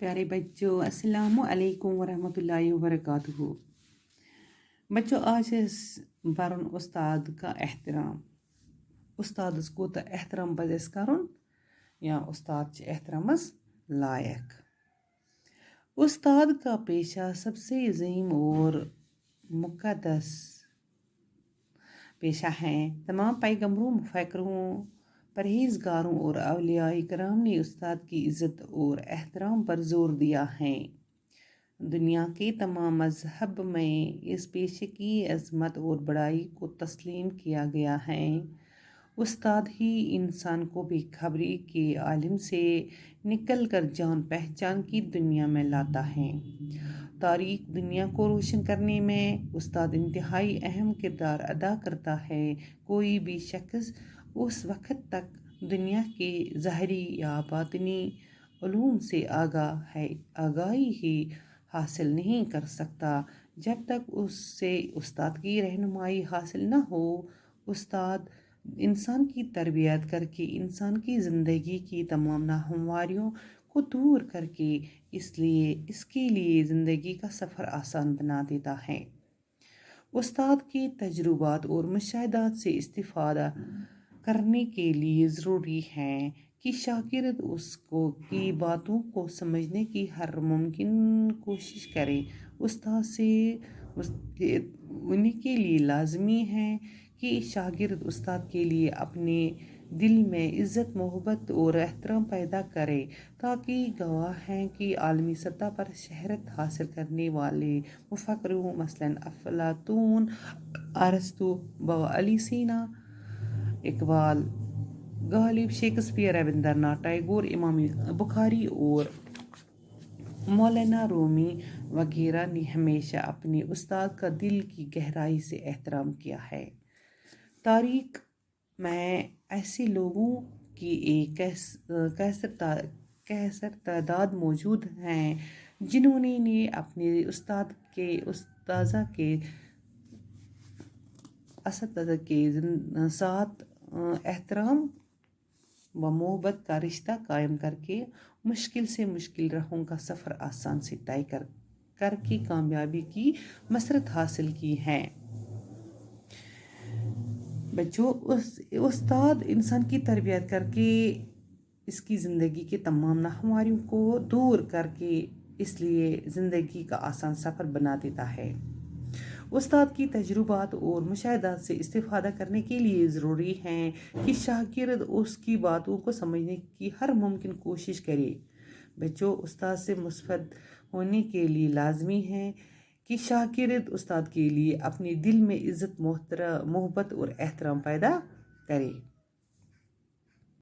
प्यारे बच्चों, अस्सलामु अलैकुम वरहमतुल्लाहि वबरकातुहू। बच्चों, आज बरन उस्ताद का एहतराम। उस्तादस कोता एहतराम पज़ करन या उस्ताद एहतरामस लायक। उस्ताद का पेशा सबसे अजीम और मुक़द्दस पेशा है। तमाम पैगम्बरों, मुफक्किरों, परहेज़गारों और औलियाए किराम ने उस्ताद की इज़्ज़त और एहतराम पर ज़ोर दिया है। दुनिया के तमाम मज़हब में इस पेशे की अज़मत और बड़ाई को तस्लीम किया गया है। उस्ताद ही इंसान को बेखबरी के आलम से निकल कर जान पहचान की दुनिया में लाता है। तारीख दुनिया को रोशन करने में उस्ताद इंतहाई अहम किरदार अदा करता है। कोई भी शख्स उस वक़्त तक दुनिया के ज़ाहिरी या बातिनी उलूम से आगाही ही हासिल नहीं कर सकता जब तक उससे उस्ताद की रहनुमाई हासिल न हो। उस्ताद इंसान की तरबियत करके इंसान की ज़िंदगी की तमाम नाहमवारियों को दूर करके इसके लिए ज़िंदगी का सफ़र आसान बना देता है। उस्ताद के तजुर्बात और मुशाहिदात से इस्तिफ़ादा करने के लिए ज़रूरी है कि शागिर्द उसको की बातों को समझने की हर मुमकिन कोशिश करे। उस्ताद से उन्हीं के लिए लाजमी है कि शागिर्द उस्ताद के लिए अपने दिल में इज़्ज़त, मोहब्बत और एहतराम पैदा करे, ताकि गवाह हैं कि आलमी सतह पर शहरत हासिल करने वाले मुफक्किरों मसलन अफलातून, अरस्तु, बाबा अली सीना, इकबाल, गालिब, शेक्सपियर, रविंद्रनाथ टैगोर, इमाम बुखारी और मौलाना रूमी वगैरह ने हमेशा अपने उस्ताद का दिल की गहराई से एहतराम किया है। तारीख में ऐसे लोगों की एक कैसर तादाद मौजूद हैं जिन्होंने अपने उस्ताद के साथ एहतराम व मोहब्बत का रिश्ता कायम करके मुश्किल से मुश्किल राहों का सफ़र आसान से तय करके कामयाबी की मसरत हासिल की है। बच्चों, उस्ताद इंसान की तरबियत करके इसकी ज़िंदगी के तमाम नाहमवारियों को दूर करके इसलिए ज़िंदगी का आसान सफ़र बना देता है। उस्ताद की तजुर्बात और मुशाहिदात से इस्तिफ़ादा करने के लिए ज़रूरी है कि शागिर्द उसकी बातों को समझने की हर मुमकिन कोशिश करे। बच्चों, उस्ताद से मुस्तफ़द होने के लिए लाजमी है कि शागिर्द उस्ताद के लिए अपने दिल में इज़्ज़त, मोहब्बत और एहतराम पैदा करे।